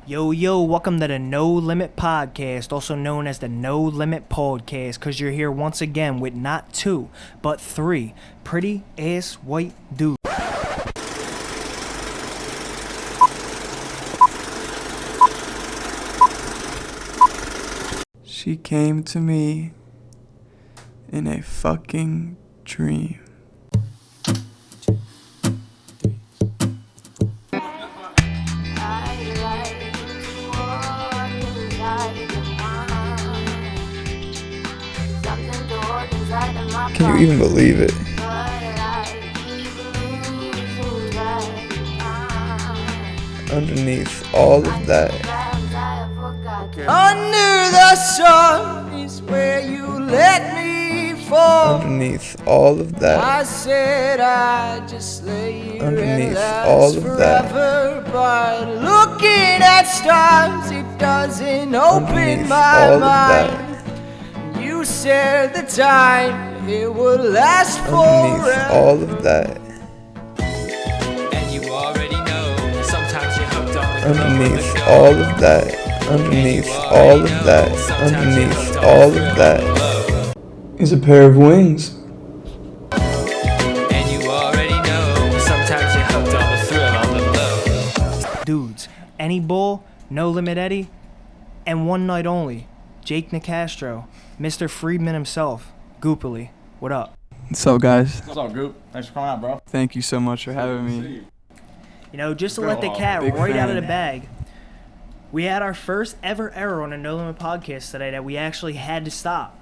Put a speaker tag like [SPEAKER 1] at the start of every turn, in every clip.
[SPEAKER 1] Yo, welcome to the No Limit Podcast, also known as the No Limit Podcast, because you're here once again with not two, but three pretty ass white dudes.
[SPEAKER 2] She came to me in a fucking dream. Can you even believe it? Underneath all of that.
[SPEAKER 3] Under the sun is where you let me fall.
[SPEAKER 2] Underneath all of that.
[SPEAKER 3] I said I'd just lay here
[SPEAKER 2] Underneath
[SPEAKER 3] and
[SPEAKER 2] all
[SPEAKER 3] last
[SPEAKER 2] of
[SPEAKER 3] forever, but looking at stars, it doesn't open
[SPEAKER 2] Underneath
[SPEAKER 3] my
[SPEAKER 2] all of
[SPEAKER 3] mind.
[SPEAKER 2] that.
[SPEAKER 3] You said the time it would last
[SPEAKER 2] Underneath
[SPEAKER 3] forever.
[SPEAKER 2] all of that.
[SPEAKER 4] And you already know, sometimes you're hooked on the
[SPEAKER 2] Underneath all of that. Underneath all of that. Underneath all of that is a pair of wings.
[SPEAKER 4] And you already know, sometimes you're hooked on the thrill on the low.
[SPEAKER 1] Dudes, any bull, No Limit Eddie, and one night only, Jake Nicastro, Mr. Friedman himself, Goopily. What up?
[SPEAKER 2] What's up, guys?
[SPEAKER 5] What's up, Goop? Thanks for coming out, bro.
[SPEAKER 2] Thank you so much for having me.
[SPEAKER 1] You know, just to let the cat
[SPEAKER 2] Big
[SPEAKER 1] right out of
[SPEAKER 2] fan.
[SPEAKER 1] the bag, we had our first ever error on a No Limit Podcast today that we actually had to stop.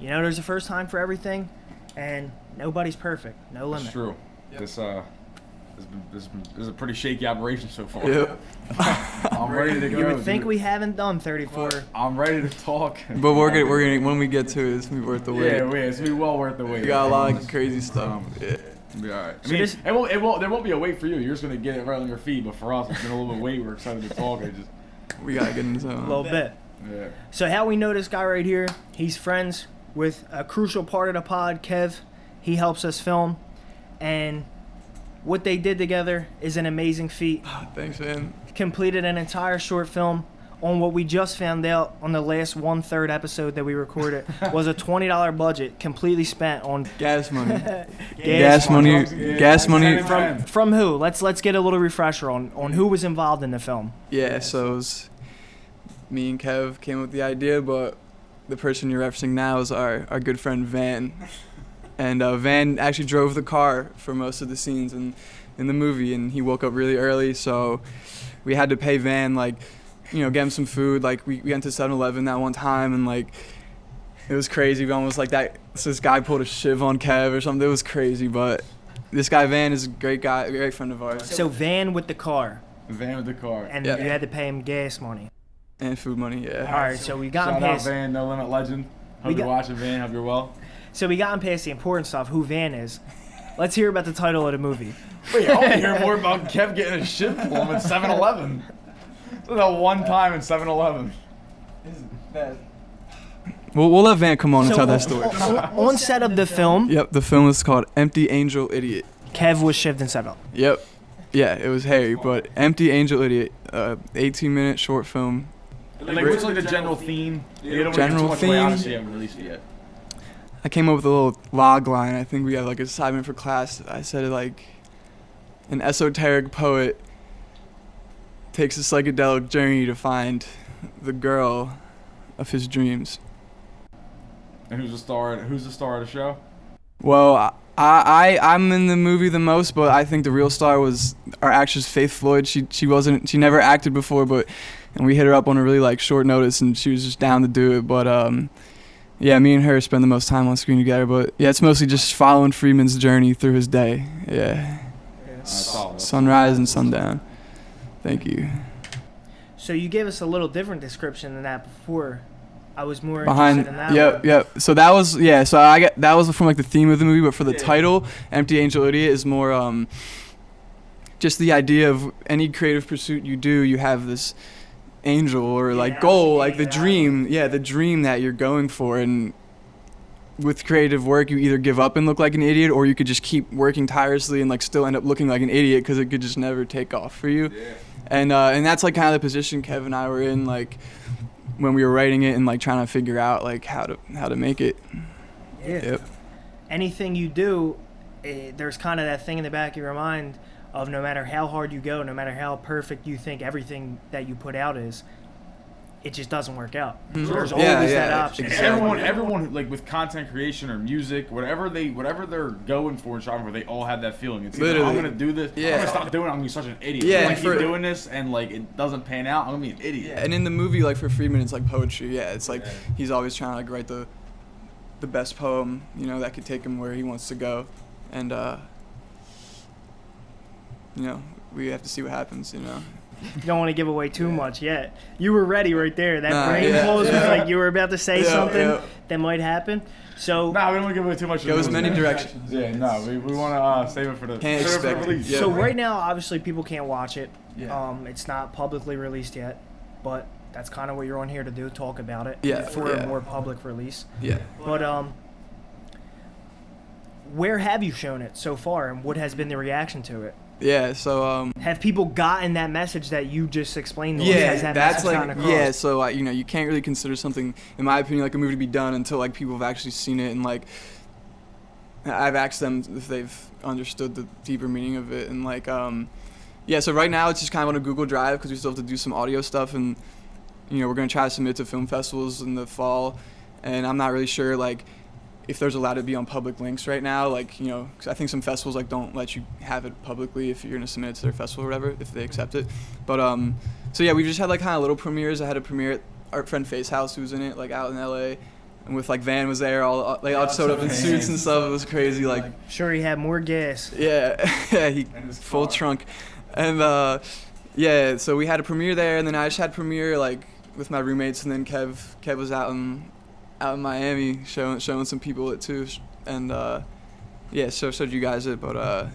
[SPEAKER 1] You know, there's a first time for everything, and nobody's perfect. No limit.
[SPEAKER 5] It's true. This is a pretty shaky operation so far.
[SPEAKER 2] Yep.
[SPEAKER 5] I'm ready to go.
[SPEAKER 1] You would think
[SPEAKER 5] dude.
[SPEAKER 1] we haven't done 34.
[SPEAKER 5] I'm ready to talk.
[SPEAKER 2] But we're gonna when we get to it, it's gonna be worth the wait.
[SPEAKER 5] Yeah, it's gonna be well worth the wait.
[SPEAKER 2] We got a lot of crazy stuff. Yeah.
[SPEAKER 5] It'll be all right. I
[SPEAKER 1] So
[SPEAKER 5] mean,
[SPEAKER 1] this-
[SPEAKER 5] there won't be a wait for you. You're just gonna get it right on your feet. But for us, it's been a little bit wait. We're excited to talk.
[SPEAKER 2] We gotta get into
[SPEAKER 1] A
[SPEAKER 2] it.
[SPEAKER 1] little bit.
[SPEAKER 5] Yeah.
[SPEAKER 1] So how we know this guy right here, he's friends with a crucial part of the pod, Kev. He helps us film. And what they did together is an amazing feat.
[SPEAKER 2] Thanks, man.
[SPEAKER 1] Completed an entire short film on what we just found out on the last 1/3 episode that we recorded was a $20 budget completely spent on
[SPEAKER 2] Gas money.
[SPEAKER 1] gas
[SPEAKER 2] Gas money.
[SPEAKER 1] from who? Let's get a little refresher on who was involved in the film.
[SPEAKER 2] Yeah, so it was me and Kev came up with the idea, but the person you're referencing now is our good friend Van. And Van actually drove the car for most of the scenes in the movie, and he woke up really early, so we had to pay Van, get him some food. We went to 7-Eleven that one time, and it was crazy. We almost so this guy pulled a shiv on Kev or something. It was crazy, but this guy Van is a great guy, a great friend of ours.
[SPEAKER 1] So Van with the car,
[SPEAKER 5] Van with the car.
[SPEAKER 1] and
[SPEAKER 2] Yeah.
[SPEAKER 1] you had to pay him gas money.
[SPEAKER 2] And food money, yeah.
[SPEAKER 1] All right, so we got him
[SPEAKER 5] Shout out
[SPEAKER 1] past.
[SPEAKER 5] Van, No Limit legend. Hope
[SPEAKER 1] We
[SPEAKER 5] you're
[SPEAKER 1] got-
[SPEAKER 5] watching, Van. Hope you're well.
[SPEAKER 1] So we got him past the important stuff, who Van is. Let's hear about the title of the movie.
[SPEAKER 5] Wait, I want to hear more about Kev getting a shit pull him at 7-Eleven. That one time in 7-Eleven.
[SPEAKER 2] We'll let Van come on and
[SPEAKER 1] So
[SPEAKER 2] tell that story.
[SPEAKER 1] on set of the film,
[SPEAKER 2] Yep, the film is called Empty Angel Idiot.
[SPEAKER 1] Kev was shivved and set up.
[SPEAKER 2] Yep. Yeah, it was hairy, but Empty Angel Idiot, 18-minute short film.
[SPEAKER 5] What's the general theme? You don't
[SPEAKER 2] General
[SPEAKER 5] want to give too much away,
[SPEAKER 2] theme?
[SPEAKER 5] obviously you haven't released it yet.
[SPEAKER 2] I came up with a little log line. I think we had an assignment for class. I said it an esoteric poet takes a psychedelic journey to find the girl of his dreams.
[SPEAKER 5] And who's the star of the show?
[SPEAKER 2] Well, I'm in the movie the most, but I think the real star was our actress Faith Floyd. She never acted before, and we hit her up on a really short notice, and she was just down to do it. But yeah, me and her spend the most time on screen together. But yeah, it's mostly just following Freeman's journey through his day. Yeah, sunrise and sundown. Thank you.
[SPEAKER 1] So you gave us a little different description than that before. I was more
[SPEAKER 2] Behind,
[SPEAKER 1] interested in that one.
[SPEAKER 2] yep. So that was that was from the theme of the movie, but for the title, Empty Angel Idiot is more just the idea of any creative pursuit you do, you have this angel or goal, the dream, the dream that you're going for, and with creative work, you either give up and look like an idiot, or you could just keep working tirelessly and still end up looking like an idiot because it could just never take off for you. And that's like kind of the position Kev and I were in, like when we were writing it and like trying to figure out like how to make it.
[SPEAKER 1] Yeah.
[SPEAKER 2] Yep.
[SPEAKER 1] Anything you do, there's kind of that thing in the back of your mind of no matter how hard you go, no matter how perfect you think everything that you put out is, it just doesn't work out. There's always that option.
[SPEAKER 2] Exactly.
[SPEAKER 5] Everyone like with content creation or music, whatever they're going for and striving for, they all have that feeling. It's either, I'm gonna do this.
[SPEAKER 2] Yeah.
[SPEAKER 5] I'm gonna stop doing it. I'm gonna be such an idiot.
[SPEAKER 2] Yeah,
[SPEAKER 5] If I keep doing this and like it doesn't pan out, I'm gonna be an idiot.
[SPEAKER 2] Yeah, and in the movie, like for Friedman, it's like poetry. Yeah, it's like he's always trying to like write the best poem, you know, that could take him where he wants to go, and you know, we have to see what happens. You know.
[SPEAKER 1] You don't want to give away too much yet. You were ready right there. That brain close was like you were about to say something that might happen. So
[SPEAKER 5] we don't want to give away too much.
[SPEAKER 2] Goes many directions.
[SPEAKER 5] Yeah, no, we want to save it for the release.
[SPEAKER 1] So right now, obviously, people can't watch it.
[SPEAKER 5] Yeah.
[SPEAKER 1] It's not publicly released yet, but that's kind of what you're on here to do, talk about it for a more public release.
[SPEAKER 2] Yeah.
[SPEAKER 1] But where have you shown it so far, and what has been the reaction to it?
[SPEAKER 2] Yeah, so
[SPEAKER 1] have people gotten that message that you just explained?
[SPEAKER 2] That's like so you know, you can't really consider something, in my opinion, like a movie to be done until like people have actually seen it, and like I've asked them if they've understood the deeper meaning of it, and like so right now it's just kind of on a Google Drive because we still have to do some audio stuff, and you know, we're gonna try to submit to film festivals in the fall, and I'm not really sure like if there's allowed to be on public links right now, like, you know, 'cause I think some festivals like don't let you have it publicly if you're gonna submit it to their festival or whatever, if they accept it. But so yeah, we just had like kind of little premieres. I had a premiere at our friend Face House, who was in it, like out in LA, and with like Van was there, all showed up in suits and stuff. It was crazy. Like
[SPEAKER 1] sure, he had more gas.
[SPEAKER 2] Yeah, he full trunk, and so we had a premiere there, and then I just had a premiere like with my roommates, and then Kev was out in Miami showing some people it too, and showed you guys it, but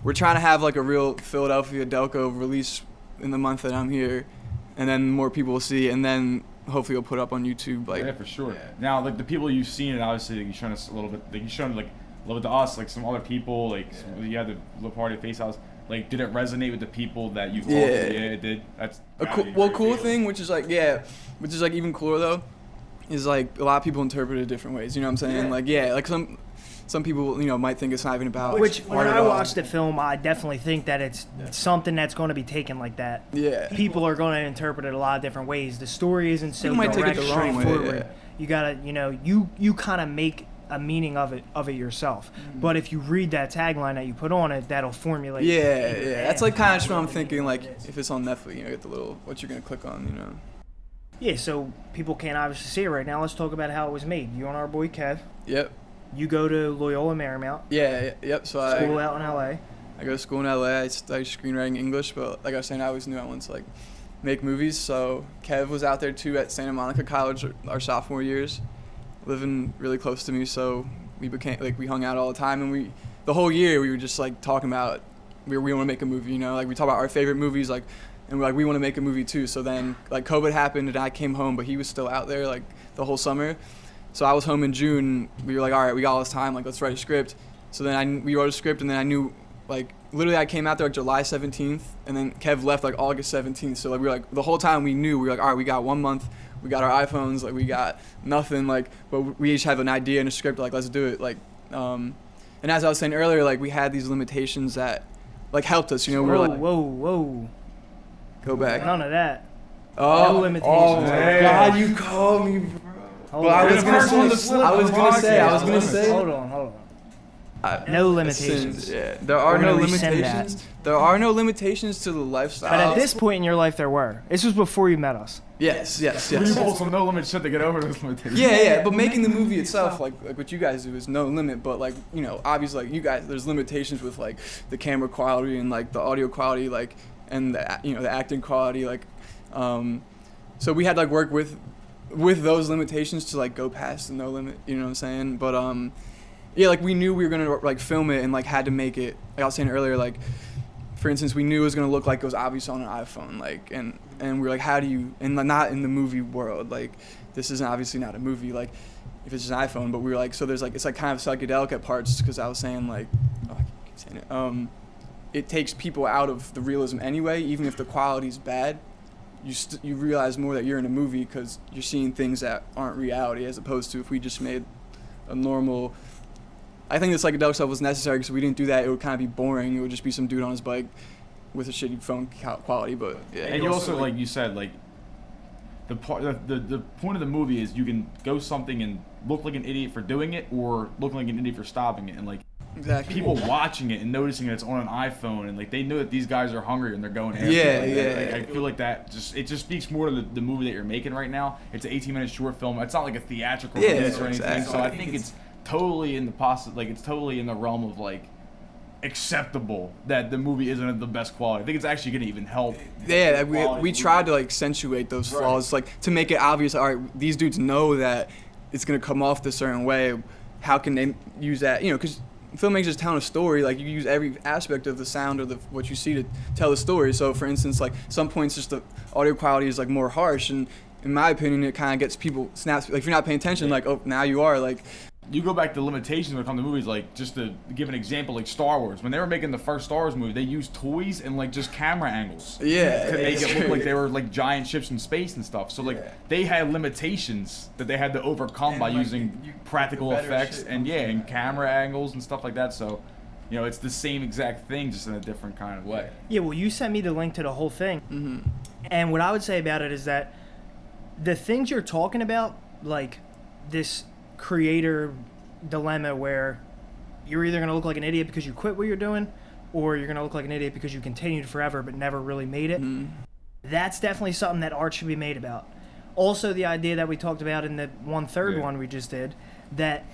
[SPEAKER 2] we're trying to have like a real Philadelphia Delco release in the month that I'm here, and then more people will see, and then hopefully we'll put it up on YouTube. Like
[SPEAKER 5] yeah, for sure. Now like the people you've seen it, obviously like, you've shown us a little bit, like you've shown like a little bit to us, like some other people, like you had the little party at Face House. Like, did it resonate with the people that you talked to? Yeah, it did. That's
[SPEAKER 2] a cool thing, which is like even cooler though, is like a lot of people interpret it different ways. You know what I'm saying?
[SPEAKER 5] Yeah.
[SPEAKER 2] Like some people, you know, might think it's not even about.
[SPEAKER 1] Which when I watched the film, I definitely think that it's something that's going to be taken like that.
[SPEAKER 2] Yeah.
[SPEAKER 1] People are going to interpret it a lot of different ways. The story isn't so
[SPEAKER 2] direct,
[SPEAKER 1] take it the wrong
[SPEAKER 2] straightforward.
[SPEAKER 1] Way. You gotta, you know, you kind of make a meaning of it yourself. But if you read that tagline that you put on it, that'll formulate.
[SPEAKER 2] Yeah. That's like kind of what I'm thinking. Like if it's on Netflix, you know, get the little what you're gonna click on, you know.
[SPEAKER 1] Yeah, so people can't obviously see it right now. Let's talk about how it was made. You and our boy Kev.
[SPEAKER 2] Yep.
[SPEAKER 1] You go to Loyola Marymount.
[SPEAKER 2] Yeah. Yep. So
[SPEAKER 1] school out in LA.
[SPEAKER 2] I go to school in LA. I study screenwriting English, but like I was saying, I always knew I wanted to like make movies. So Kev was out there too at Santa Monica College our sophomore years, living really close to me. So we became like we hung out all the time, and the whole year we were just like talking about we want to make a movie. You know, like we talk about our favorite movies, like. And we're like, we want to make a movie too. So then, like, COVID happened, and I came home, but he was still out there, like, the whole summer. So I was home in June. We were like, all right, we got all this time. Like, let's write a script. So then we wrote a script, and then I knew, like, literally I came out there, like, July 17th, and then Kev left, like, August 17th. So, like, we were like, the whole time we knew, we were like, all right, we got 1 month. We got our iPhones. Like, we got nothing. Like, but we each have an idea and a script. Like, let's do it. Like, and as I was saying earlier, like, we had these limitations that, like, helped us. You know, we were like,
[SPEAKER 1] whoa.
[SPEAKER 2] Go back.
[SPEAKER 1] None of that.
[SPEAKER 2] Oh,
[SPEAKER 1] no limitations.
[SPEAKER 2] God, you called me, bro. I was gonna say.
[SPEAKER 1] Hold on. No limitations.
[SPEAKER 2] There are no limitations. There are no limitations to the lifestyle.
[SPEAKER 1] But at this point in your life, there were. This was before you met us.
[SPEAKER 2] Yes.
[SPEAKER 5] You pulled some no limit shit to get over those limitations.
[SPEAKER 2] Yeah. But making the movie itself, like what you guys do, is no limit. But like, you know, obviously, like you guys, there's limitations with like the camera quality and like the audio quality, like. And the acting quality, like, so we had like work with those limitations to like go past the no limit, you know what I'm saying? But like we knew we were gonna like film it and like had to make it. Like I was saying earlier, like for instance, we knew it was gonna look like it was obvious on an iPhone, like, and we were like, how do you? And not in the movie world, like this isn't obviously not a movie, like if it's just an iPhone. But we were like, so there's like it's like kind of psychedelic at parts because I was saying like, oh, I keep saying it. it takes people out of the realism anyway, even if the quality's bad. You realize more that you're in a movie because you're seeing things that aren't reality, as opposed to if we just made a normal. I think the psychedelic stuff was necessary because if we didn't do that, it would kind of be boring. It would just be some dude on his bike with a shitty phone quality. But yeah.
[SPEAKER 5] And you also, like you said, like the point of the movie is you can go something and look like an idiot for doing it, or look like an idiot for stopping it, and like.
[SPEAKER 2] Exactly.
[SPEAKER 5] People watching it and noticing that it's on an iPhone, and like they know that these guys are hungry and they're going after
[SPEAKER 2] Yeah,
[SPEAKER 5] it. Like, I feel like that just speaks more to the movie that you're making right now. It's an 18-minute short film. It's not like a theatrical release or anything.
[SPEAKER 2] Exactly.
[SPEAKER 5] So I think it's totally in the it's totally in the realm of like acceptable that the movie isn't of the best quality. I think it's actually going to even help.
[SPEAKER 2] Yeah, we tried to like accentuate those flaws, like to make it obvious. All right, these dudes know that it's going to come off this certain way. How can they use that? Because filmmakers just telling a story. Like you use every aspect of the sound or what you see to tell the story. So, for instance, like some points, just the audio quality is like more harsh, and in my opinion, it kind of gets people snaps. Like if you're not paying attention, like oh now you are. Like
[SPEAKER 5] you go back to limitations when it comes to movies. Like just to give an example, like Star Wars. When they were making the first Star Wars movie, they used toys and like just camera angles.
[SPEAKER 2] Yeah,
[SPEAKER 5] to make it look like they were like giant ships in space and stuff. So like they had limitations that they had to overcome by using practical effects and and camera angles and stuff like that. So it's the same exact thing, just in a different kind of way.
[SPEAKER 1] Yeah, well, you sent me the link to the whole thing, and what I would say about it is that the things you're talking about, like this creator dilemma where you're either going to look like an idiot because you quit what you're doing, or you're going to look like an idiot because you continued forever but never really made it. That's definitely something that art should be made about. Also, the idea that we talked about in the 1/3 one we just did, that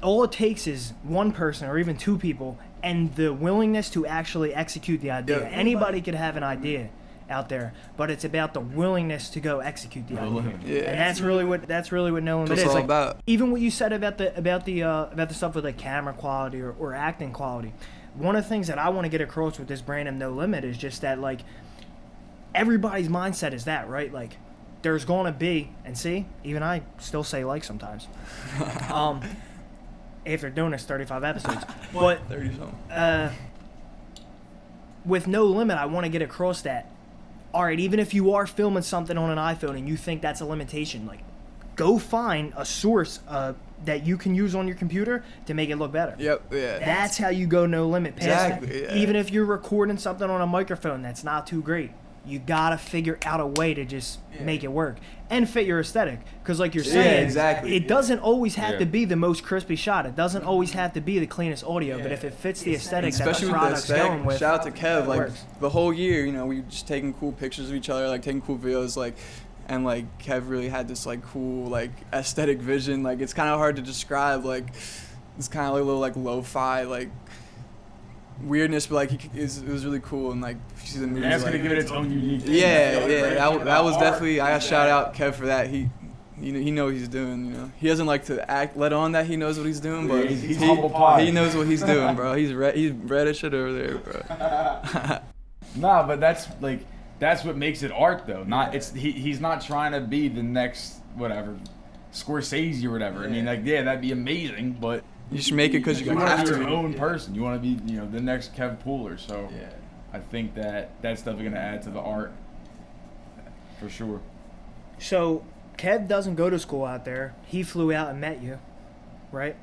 [SPEAKER 1] all it takes is one person or even two people and the willingness to actually execute the idea.
[SPEAKER 2] Yeah.
[SPEAKER 1] Anybody could have an idea out there, but it's about the willingness to go execute the idea.
[SPEAKER 2] Yeah.
[SPEAKER 1] And that's really what No Limit
[SPEAKER 2] That's
[SPEAKER 1] is.
[SPEAKER 2] all
[SPEAKER 1] Like,
[SPEAKER 2] about.
[SPEAKER 1] even what you said about the stuff with like camera quality or acting quality. One of the things that I want to get across with this brand of No Limit is just that like everybody's mindset is that, right? Like there's gonna be, and see, even I still say like sometimes. After doing this 35 episodes. But
[SPEAKER 2] 30 something.
[SPEAKER 1] With No Limit, I want to get across that. All right, even if you are filming something on an iPhone and you think that's a limitation, like go find a source that you can use on your computer to make it look better.
[SPEAKER 2] Yep. Yeah.
[SPEAKER 1] That's how you go no limit.
[SPEAKER 2] Exactly. Yeah.
[SPEAKER 1] Even if you're recording something on a microphone that's not too great, you gotta figure out a way to just make it work and fit your aesthetic. Because like you're saying,
[SPEAKER 2] exactly.
[SPEAKER 1] it doesn't always have to be the most crispy shot. It doesn't always have to be the cleanest audio. But if it fits the aesthetic that the
[SPEAKER 2] Especially with the
[SPEAKER 1] product's going
[SPEAKER 2] aesthetic.
[SPEAKER 1] with,
[SPEAKER 2] Shout out to Kev.
[SPEAKER 1] it
[SPEAKER 2] Like
[SPEAKER 1] works.
[SPEAKER 2] the whole year, we just taking cool pictures of each other, like taking cool videos, like. And like Kev really had this like cool like aesthetic vision. Like it's kind of hard to describe. Like it's kind of like a little like lo-fi like weirdness, but like it was really cool. And like if you see the movie,
[SPEAKER 5] That's
[SPEAKER 2] like,
[SPEAKER 5] gonna give it its own unique.
[SPEAKER 2] yeah. That was definitely. I got shout out Kev for that. He knows what he's doing. He doesn't like to let on that he knows what he's doing, but
[SPEAKER 5] He's humble pie.
[SPEAKER 2] he knows what he's doing, bro. He's red as shit over there, bro.
[SPEAKER 5] Nah, but that's what makes it art, though. He's not trying to be the next whatever, Scorsese or whatever. I mean, that'd be amazing, but
[SPEAKER 2] You should make it because you
[SPEAKER 5] want
[SPEAKER 2] have
[SPEAKER 5] to be your
[SPEAKER 2] to.
[SPEAKER 5] own person. You want to be, the next Kev Pooler. So I think that's definitely gonna add to the art for sure.
[SPEAKER 1] So Kev doesn't go to school out there. He flew out and met you, right?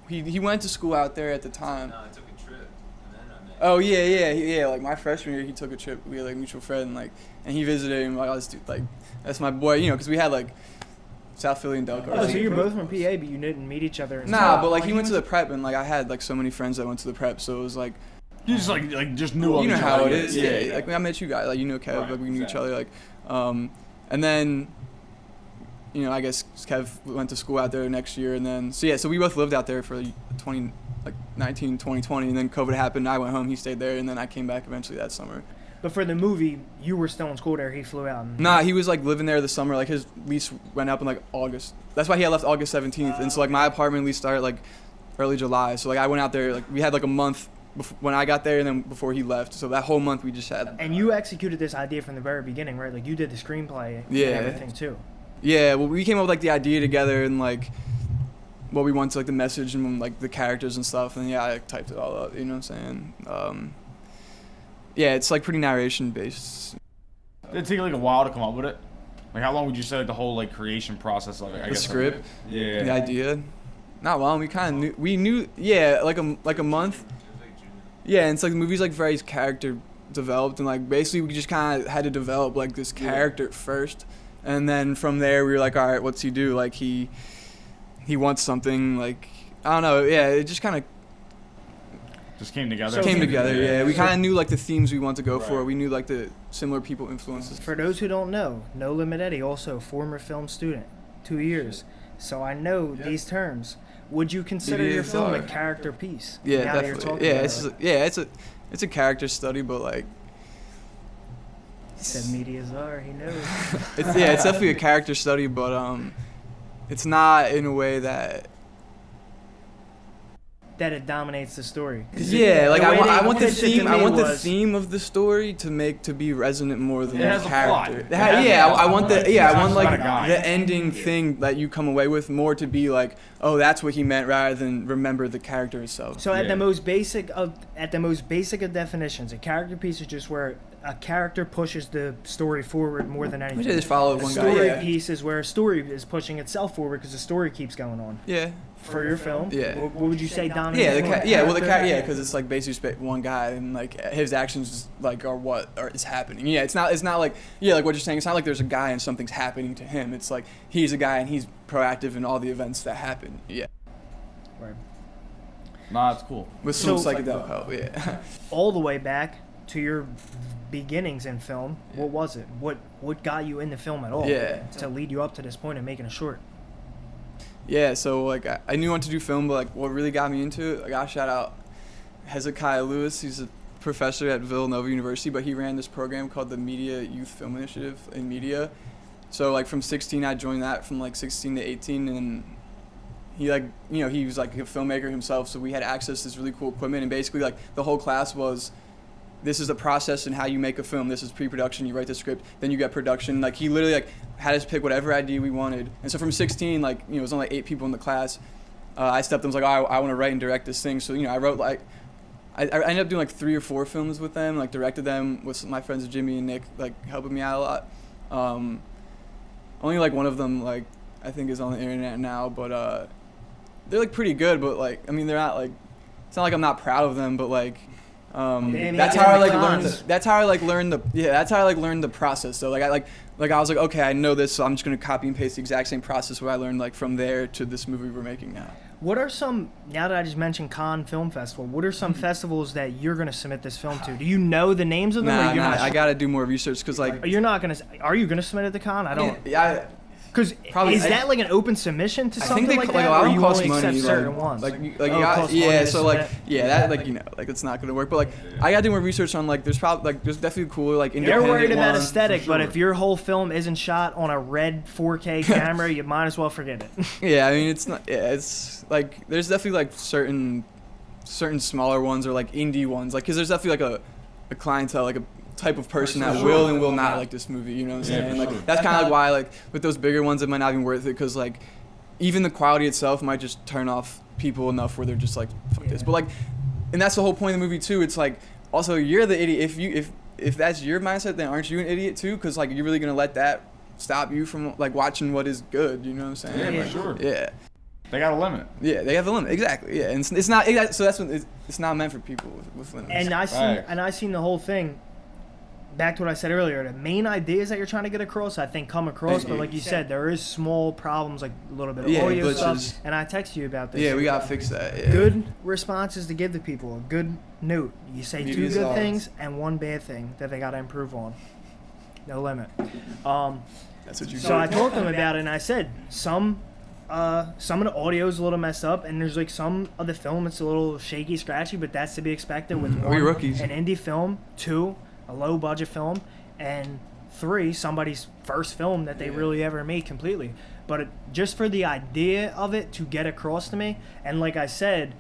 [SPEAKER 2] He went to school out there at the time.
[SPEAKER 6] No, I took a trip, and then I met.
[SPEAKER 2] Oh yeah. Like my freshman year, he took a trip. We had like a mutual friend, and he visited him. Like, oh, this dude, like that's my boy. Because we had like South Philly and Delco.
[SPEAKER 1] Oh, so you're both from PA, but you didn't meet each other.
[SPEAKER 2] Nah, but like he went to the prep, and like I had like so many friends that went to the prep, so it was like.
[SPEAKER 5] You just just knew of
[SPEAKER 2] You know
[SPEAKER 5] each
[SPEAKER 2] how
[SPEAKER 5] other.
[SPEAKER 2] it is. Yeah. Like I met you guys. Like Kev.
[SPEAKER 5] Right,
[SPEAKER 2] like we knew each
[SPEAKER 5] exactly.
[SPEAKER 2] other. Like, and then. I guess Kev went to school out there next year, and then so we both lived out there for 2019, 2020, and then COVID happened. I went home, he stayed there, and then I came back eventually that summer.
[SPEAKER 1] But for the movie, you were still in school there. He flew out.
[SPEAKER 2] Nah, he was like living there the summer. Like his lease went up in like August. That's why he had left August 17th, and so like my apartment lease started like early July. So like I went out there, like we had like a month when I got there, and then before he left. So that whole month we just had.
[SPEAKER 1] And you executed this idea from the very beginning, right? Like you did the screenplay and
[SPEAKER 2] Yeah.
[SPEAKER 1] everything too.
[SPEAKER 2] Yeah, well, we came up with like the idea together, and what we want to, like, the message and, like, the characters and stuff. And, yeah, I like, typed it all up, you know what I'm saying? Yeah, it's, like, pretty narration-based.
[SPEAKER 5] Did it take, like, a while to come up with it? Like, how long would you say, like, the whole, like, creation process of it?
[SPEAKER 2] The script?
[SPEAKER 5] Yeah.
[SPEAKER 2] The idea? Not long. We knew, yeah, like a month. Yeah, and it's, like, the movie's, like, very character developed, and, like, basically we just kind of had to develop, like, this character first. And then from there, we were like, all right, what's he do? Like, he wants something, like, I don't know. Yeah, it just kind of
[SPEAKER 5] just came together.
[SPEAKER 2] Yeah. We kind of knew, like, the themes we want to go for. We knew, like, the similar people influences.
[SPEAKER 1] For those who don't know, No Limit Eddie, also former film student, 2 years. So I know these terms. Would you consider your film a character piece?
[SPEAKER 2] Yeah,
[SPEAKER 1] now
[SPEAKER 2] definitely. It's a character study, but, like,
[SPEAKER 1] he said media czar, he knows.
[SPEAKER 2] It's definitely a character study, but it's not in a way that
[SPEAKER 1] it dominates the story.
[SPEAKER 2] Yeah, like I want the theme of the story to be resonant more than the character. I want the ending thing that you come away with more to be like, oh, that's what he meant, rather than remember the character itself.
[SPEAKER 1] So at the most basic of definitions, a character piece is just where a character pushes the story forward more than anything.
[SPEAKER 2] We just follow one guy.
[SPEAKER 1] Story piece is where a story is pushing itself forward because the story keeps going on.
[SPEAKER 2] Yeah.
[SPEAKER 1] For your film,
[SPEAKER 2] yeah.
[SPEAKER 1] What would you say dominates?
[SPEAKER 2] Because it's like basically one guy and like his actions like are what is happening. Yeah, it's not like like what you're saying. It's not like there's a guy and something's happening to him. It's like he's a guy and he's proactive in all the events that happen. Yeah.
[SPEAKER 1] Right.
[SPEAKER 5] Nah, it's cool.
[SPEAKER 2] With some psychedelic help. Yeah.
[SPEAKER 1] All the way back to your beginnings in film. Yeah. What was it? What got you into film at all?
[SPEAKER 2] Yeah.
[SPEAKER 1] To lead you up to this point of making a short.
[SPEAKER 2] Yeah, so like I knew I wanted to do film, but like what really got me into it, like I shout out Hezekiah Lewis. He's a professor at Villanova University, but he ran this program called the Media Youth Film Initiative in media. So like from 16, I joined that from like 16 to 18, and he like he was like a filmmaker himself, so we had access to this really cool equipment, and basically like the whole class was, this is the process and how you make a film. This is pre-production. You write the script, then you get production. Like he literally like had us pick whatever idea we wanted. And so from 16, like it was only like 8 people in the class. I stepped in, was like, oh, I want to write and direct this thing. So I wrote like I ended up doing like 3 or 4 films with them. Like directed them with my friends Jimmy and Nick, like helping me out a lot. Only like one of them like I think is on the internet now, but they're like pretty good. But like I mean they're not like, it's not like I'm not proud of them, but like. That's how I learned the process. So like I was like, okay, I know this, so I'm just gonna copy and paste the exact same process what I learned like from there to this movie we're making now.
[SPEAKER 1] What are some, now that I just mentioned Cannes Film Festival, what are some festivals that you're gonna submit this film to? Do you know the names of them?
[SPEAKER 2] I gotta do more research because like.
[SPEAKER 1] Are you gonna submit it to Cannes? I don't.
[SPEAKER 2] Yeah.
[SPEAKER 1] Because is that like an open submission to something like that?
[SPEAKER 2] I think
[SPEAKER 1] or
[SPEAKER 2] cost
[SPEAKER 1] you only
[SPEAKER 2] money.
[SPEAKER 1] accept certain ones?
[SPEAKER 2] That it's not gonna work. But like I gotta do more research on like there's definitely cooler like independent.
[SPEAKER 1] They're worried about aesthetic, but if your whole film isn't shot on a red 4K camera, you might as well forget it.
[SPEAKER 2] Yeah, I mean it's not. Yeah, it's like there's definitely like certain smaller ones or like indie ones, like because there's definitely like a clientele, like a type of person that will and will not like this movie, you know what I'm saying?
[SPEAKER 5] Yeah,
[SPEAKER 2] like that's kind of like why like with those bigger ones it might not be worth it, because like even the quality itself might just turn off people enough where they're just like fuck this. But like, and that's the whole point of the movie too. It's like also you're the idiot if that's your mindset, then aren't you an idiot too? Because like you're really gonna let that stop you from like watching what is good, you know what I'm saying?
[SPEAKER 5] Yeah, for sure.
[SPEAKER 2] Yeah.
[SPEAKER 5] They got a limit.
[SPEAKER 2] Yeah, they have a limit. Exactly. Yeah, and it's not. So that's when it's not meant for people with limits.
[SPEAKER 1] And I seen the whole thing. Back to what I said earlier, the main ideas that you're trying to get across, I think, come across. But like you said, there is small problems, like a little bit of audio
[SPEAKER 2] glitches.
[SPEAKER 1] stuff. And I texted you about this.
[SPEAKER 2] Yeah, we gotta fix that. Yeah.
[SPEAKER 1] Good responses to give to people. A good note. You say 2 good things and 1 bad thing that they gotta improve on. No limit.
[SPEAKER 2] That's what you.
[SPEAKER 1] So I talked to them about it, and I said some of the audio is a little messed up, and there's like some of the film it's a little shaky, scratchy, but that's to be expected with
[SPEAKER 2] we rookies.
[SPEAKER 1] An indie film, 2. A low budget film, and 3, somebody's first film that they really ever made completely. But just for the idea of it to get across to me, and like I said,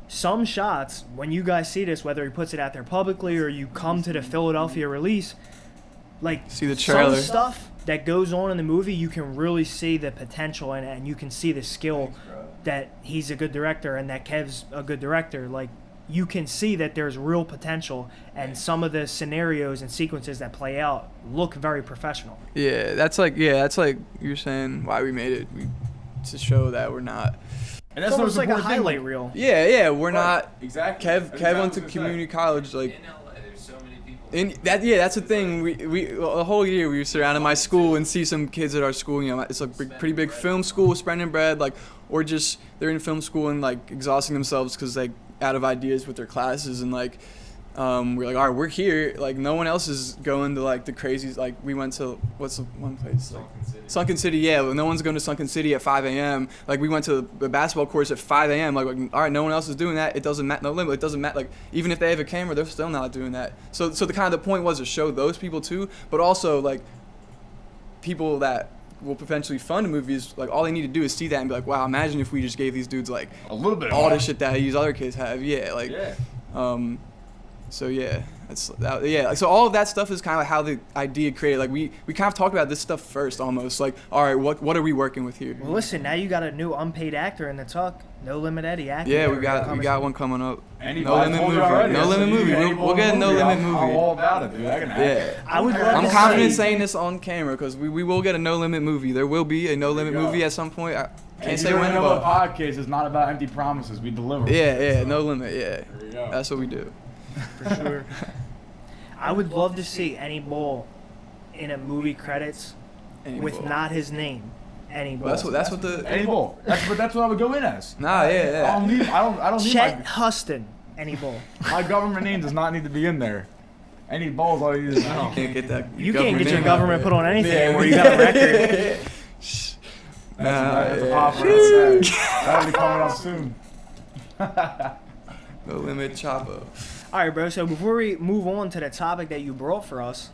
[SPEAKER 1] some shots, when you guys see this, whether he puts it out there publicly or you come to the Philadelphia release, Like,
[SPEAKER 2] See the
[SPEAKER 1] some
[SPEAKER 2] trailer.
[SPEAKER 1] stuff that goes on in the movie, you can really see the potential in it, and you can see the skill that he's a good director and that Kev's a good director. Like, you can see that there's real potential, and some of the scenarios and sequences that play out look very professional.
[SPEAKER 2] Yeah, that's like you're saying why we made it to show that we're not.
[SPEAKER 5] And
[SPEAKER 1] It's
[SPEAKER 5] that's the
[SPEAKER 1] almost
[SPEAKER 5] most
[SPEAKER 1] like a
[SPEAKER 5] important thing.
[SPEAKER 1] highlight
[SPEAKER 5] Like,
[SPEAKER 1] reel.
[SPEAKER 2] Yeah, we're not.
[SPEAKER 5] exactly.
[SPEAKER 2] Kev went to community college, like.
[SPEAKER 6] In LA, there's so many people.
[SPEAKER 2] And that's the thing. We the whole year we were surrounded my school and see some kids at our school. You know, it's a pretty big film school, spreading bread, like, or just they're in film school and like exhausting themselves because like out of ideas with their classes, and like we're like, all right, we're here. Like, no one else is going to like the crazies. Like, we went to what's the one place? Like, Sunken City. Yeah, no one's going to Sunken City at 5 a.m. Like, we went to the basketball courts at 5 a.m. Like, all right, no one else is doing that. It doesn't matter. No limit. It doesn't matter. Like, even if they have a camera, they're still not doing that. So the kind of the point was to show those people too, but also like people that will potentially fund movies. Like, all they need to do is see that and be like, wow, imagine if we just gave these dudes like
[SPEAKER 5] a little bit.
[SPEAKER 2] all the shit that these other kids have. Yeah, like.
[SPEAKER 5] Yeah.
[SPEAKER 2] So yeah, so all of that stuff is kind of how the idea created. Like, we kind of talked about this stuff first, almost like, all right, what are we working with here?
[SPEAKER 1] Well, listen, now you got a new unpaid actor in the talk. No Limit Eddie acting.
[SPEAKER 2] Yeah, we got one coming up.
[SPEAKER 5] Anybody,
[SPEAKER 2] No Limit movie. No Limit movie. We'll get a No Limit
[SPEAKER 5] I'm
[SPEAKER 2] movie.
[SPEAKER 5] all about it, dude. I can act.
[SPEAKER 2] Yeah.
[SPEAKER 1] I would love
[SPEAKER 2] I'm
[SPEAKER 1] to
[SPEAKER 2] confident
[SPEAKER 1] see-
[SPEAKER 2] saying this on camera because we will get a No Limit movie. There will be a No Limit
[SPEAKER 5] you go.
[SPEAKER 2] movie at some point. I can't
[SPEAKER 5] And
[SPEAKER 2] say
[SPEAKER 5] you
[SPEAKER 2] when,
[SPEAKER 5] know the
[SPEAKER 2] but
[SPEAKER 5] podcast is not about empty promises. We deliver.
[SPEAKER 2] yeah, No Limit. Yeah,
[SPEAKER 5] There we go.
[SPEAKER 2] that's what we do.
[SPEAKER 1] For sure. I would love to see any bull in a movie credits with
[SPEAKER 2] Anyway.
[SPEAKER 1] not his name. Any bull.
[SPEAKER 2] Well, that's what the.
[SPEAKER 5] Any bull. That's what I would go in as.
[SPEAKER 2] Nah, yeah.
[SPEAKER 5] I don't need
[SPEAKER 1] Chet Huston. Any bull.
[SPEAKER 5] my government name does not need to be in there. Any balls all you need to know.
[SPEAKER 2] Can't get that.
[SPEAKER 1] You can't get your
[SPEAKER 2] name
[SPEAKER 1] government
[SPEAKER 2] out
[SPEAKER 1] put on anything
[SPEAKER 2] Yeah.
[SPEAKER 1] anymore. You got a record.
[SPEAKER 5] That's a
[SPEAKER 2] yeah.
[SPEAKER 5] pop right there. That'll be coming up soon.
[SPEAKER 2] No Limit Chapo.
[SPEAKER 1] All right, bro. So before we move on to the topic that you brought for us,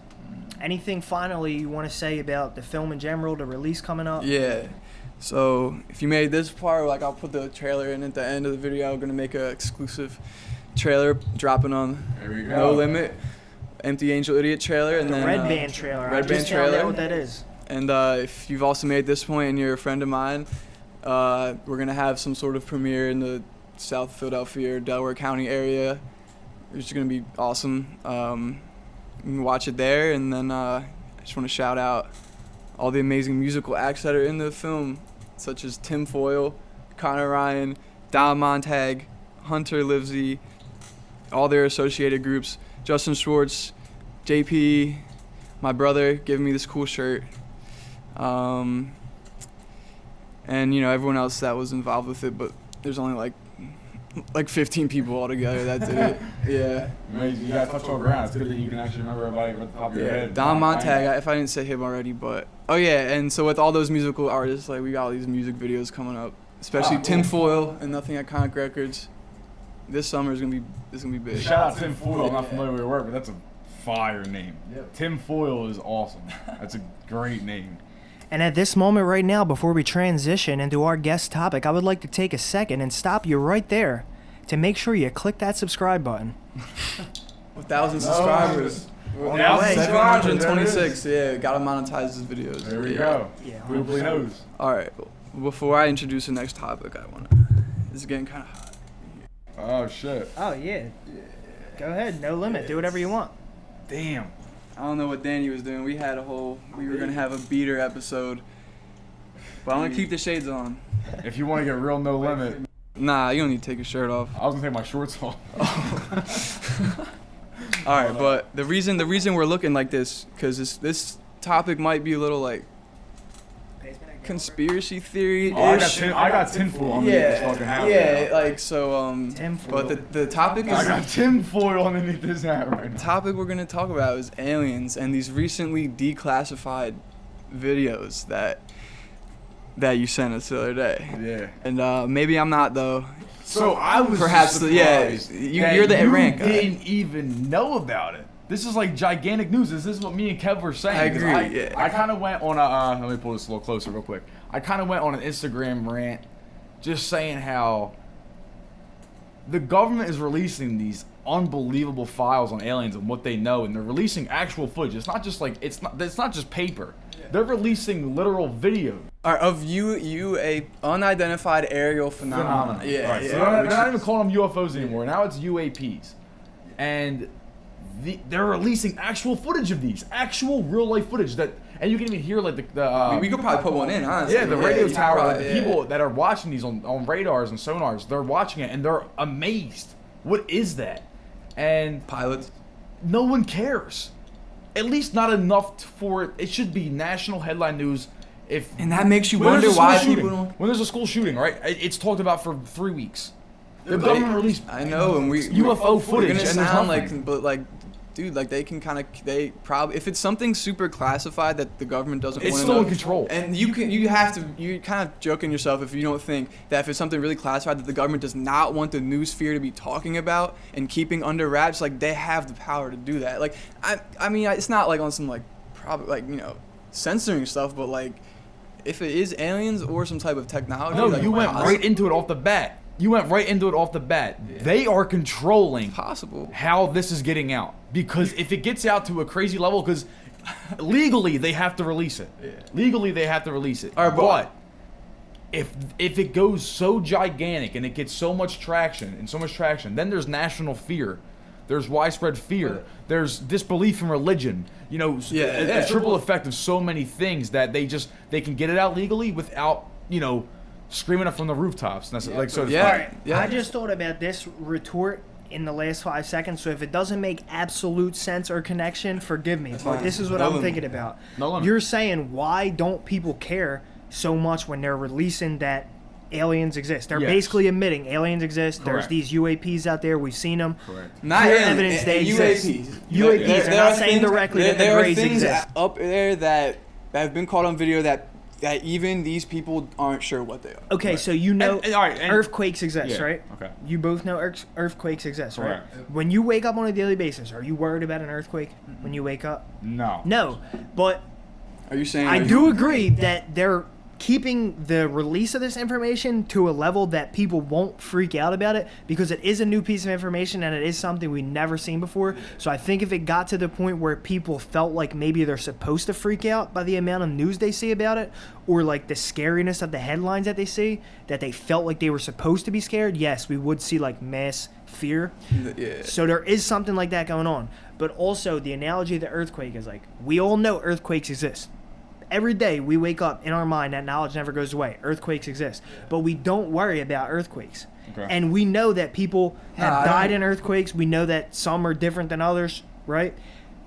[SPEAKER 1] anything finally you want to say about the film in general, the release coming up?
[SPEAKER 2] Yeah. So if you made this part, like, I'll put the trailer in at the end of the video. I'm gonna make an exclusive trailer dropping on
[SPEAKER 5] There we go.
[SPEAKER 2] No Limit, Empty Angel Idiot trailer, and
[SPEAKER 1] The
[SPEAKER 2] then
[SPEAKER 1] Red Band trailer. I
[SPEAKER 2] Red
[SPEAKER 1] just
[SPEAKER 2] Band
[SPEAKER 1] found out
[SPEAKER 2] trailer.
[SPEAKER 1] what that is.
[SPEAKER 2] And if you've also made this point and you're a friend of mine, we're gonna have some sort of premiere in the South Philadelphia or Delaware County area, which is gonna be awesome. You can watch it there, and then I just want to shout out all the amazing musical acts that are in the film, such as Tim Foyle, Connor Ryan, Don Montag, Hunter Livesey, all their associated groups, Justin Schwartz, JP, my brother giving me this cool shirt, and everyone else that was involved with it, but there's only like 15 people altogether that did it. Yeah.
[SPEAKER 5] You gotta touch all ground. It's good that you can actually remember everybody at the top of your head.
[SPEAKER 2] Don Montag, if I didn't say him already, but oh yeah, and so with all those musical artists, like, we got all these music videos coming up, especially Tim Foyle and Nothing Iconic Records. This summer is gonna be big.
[SPEAKER 5] Shout out Tim Foyle. I'm not familiar with your work, but that's a fire name. Tim Foyle is awesome. That's a great name.
[SPEAKER 1] And at this moment right now, before we transition into our guest topic, I would like to take a second and stop you right there to make sure you click that subscribe button.
[SPEAKER 2] 1,000 subscribers.
[SPEAKER 1] On the way.
[SPEAKER 2] 726. Yeah, gotta monetize his videos.
[SPEAKER 5] There we
[SPEAKER 2] Yeah.
[SPEAKER 5] go.
[SPEAKER 1] Yeah.
[SPEAKER 5] Goopily knows.
[SPEAKER 2] All right. Before I introduce the next topic, this is getting kind of hot.
[SPEAKER 5] Oh shit.
[SPEAKER 1] Oh, yeah. Go ahead. No limit. Do whatever you want.
[SPEAKER 5] Damn.
[SPEAKER 2] I don't know what Danny was doing. We were gonna have a beater episode, but I'm gonna keep the shades on.
[SPEAKER 5] If you want to get real no limit,
[SPEAKER 2] Nah, you don't need to take your shirt off.
[SPEAKER 5] I was gonna take my shorts off.
[SPEAKER 2] All right, but the reason we're looking like this, because this topic might be a little like conspiracy theory-ish.
[SPEAKER 5] Oh, I got tinfoil underneath this fucking hat.
[SPEAKER 2] Yeah, like so.
[SPEAKER 1] Tinfoil.
[SPEAKER 2] But the topic
[SPEAKER 5] I
[SPEAKER 2] is
[SPEAKER 5] got tinfoil underneath this hat right now.
[SPEAKER 2] topic we're gonna talk about is aliens and these recently declassified videos that you sent us the other day.
[SPEAKER 5] Yeah.
[SPEAKER 2] And maybe I'm not though.
[SPEAKER 5] So I was
[SPEAKER 2] Perhaps
[SPEAKER 5] surprised
[SPEAKER 2] you're the
[SPEAKER 5] that
[SPEAKER 2] rank
[SPEAKER 5] you
[SPEAKER 2] guy.
[SPEAKER 5] didn't even know about it. This is like gigantic news. Is this what me and Kev were saying?
[SPEAKER 2] I
[SPEAKER 5] 'Cause
[SPEAKER 2] agree, yeah.
[SPEAKER 5] I kind of went on a. Let me pull this a little closer, real quick. I kind of went on an Instagram rant, just saying how the government is releasing these unbelievable files on aliens and what they know, and they're releasing actual footage. It's not just like it's not just paper. They're releasing literal video.
[SPEAKER 2] Of a unidentified aerial phenomena. Yeah,
[SPEAKER 5] Right.
[SPEAKER 2] yeah.
[SPEAKER 5] So they're not even calling them UFOs anymore. Now it's UAPs, and they're releasing actual footage of these, actual real life footage that, and you can even hear like
[SPEAKER 2] we could probably put one in, honestly.
[SPEAKER 5] yeah, the radio tower.
[SPEAKER 2] probably,
[SPEAKER 5] Like, the people that are watching these on radars and sonars, they're watching it and they're amazed. What is that? And
[SPEAKER 2] pilots.
[SPEAKER 5] no one cares. At least not enough for it. It should be national headline news.
[SPEAKER 2] And that makes you
[SPEAKER 5] When
[SPEAKER 2] wonder
[SPEAKER 5] there's a school
[SPEAKER 2] why
[SPEAKER 5] shooting-
[SPEAKER 2] people don't.
[SPEAKER 5] When there's a school shooting, right? It's talked about for 3 weeks. The government released
[SPEAKER 2] I know, and
[SPEAKER 5] UFO footage,
[SPEAKER 2] We're gonna
[SPEAKER 5] and there's
[SPEAKER 2] sound
[SPEAKER 5] nothing.
[SPEAKER 2] like, but like, dude, like they probably if it's something super classified that the government doesn't.
[SPEAKER 5] It's
[SPEAKER 2] wanna
[SPEAKER 5] still
[SPEAKER 2] know,
[SPEAKER 5] in control.
[SPEAKER 2] And you're kind of joking yourself if you don't think that if it's something really classified that the government does not want the news sphere to be talking about and keeping under wraps, like they have the power to do that. Like I mean, it's not like on some like probably like censoring stuff, but like if it is aliens or some type of technology.
[SPEAKER 5] No,
[SPEAKER 2] like,
[SPEAKER 5] you went right into it off the bat. They are controlling
[SPEAKER 2] possible
[SPEAKER 5] how this is getting out. Because if it gets out to a crazy level, because legally they have to release it.
[SPEAKER 2] Yeah.
[SPEAKER 5] Legally they have to release it.
[SPEAKER 2] All right,
[SPEAKER 5] but if it goes so gigantic and it gets so much traction, then there's national fear. There's widespread fear. There's disbelief in religion. A triple effect of so many things that they can get it out legally without, screaming it from the rooftops. So to speak.
[SPEAKER 1] I just thought about this retort in the last 5 seconds, so if it doesn't make absolute sense or connection, forgive me, but this is what I'm thinking about. You're saying, why don't people care so much when they're releasing that aliens exist? They're basically admitting aliens exist.
[SPEAKER 5] Correct.
[SPEAKER 1] There's these UAPs out there. We've seen them.
[SPEAKER 5] Correct.
[SPEAKER 2] not
[SPEAKER 1] Clear
[SPEAKER 2] aliens,
[SPEAKER 1] evidence they
[SPEAKER 2] UAPs.
[SPEAKER 1] exist. UAPs. They're not saying directly that the
[SPEAKER 2] there are
[SPEAKER 1] Greys
[SPEAKER 2] things
[SPEAKER 1] exist.
[SPEAKER 2] up there that have been caught on video that even these people aren't sure what they are.
[SPEAKER 1] Okay,
[SPEAKER 5] Right.
[SPEAKER 1] so
[SPEAKER 5] all right, and-
[SPEAKER 1] earthquakes exist,
[SPEAKER 5] Yeah,
[SPEAKER 1] right?
[SPEAKER 5] okay.
[SPEAKER 1] You both know earthquakes exist, right?
[SPEAKER 5] Correct.
[SPEAKER 1] When you wake up on a daily basis, are you worried about an earthquake when you wake up?
[SPEAKER 5] No.
[SPEAKER 1] No, but
[SPEAKER 2] Are you saying?
[SPEAKER 1] I do agree that they're keeping the release of this information to a level that people won't freak out about it, because it is a new piece of information and it is something we've never seen before. So I think if it got to the point where people felt like maybe they're supposed to freak out by the amount of news they see about it, or like the scariness of the headlines that they see, that they felt like they were supposed to be scared, yes, we would see like mass fear.
[SPEAKER 2] Yeah.
[SPEAKER 1] So there is something like that going on. But also the analogy of the earthquake is like, we all know earthquakes exist. Every day we wake up in our mind, that knowledge never goes away. Earthquakes exist. But we don't worry about earthquakes.
[SPEAKER 5] Okay.
[SPEAKER 1] And we know that people have died in earthquakes. We know that some are different than others, right?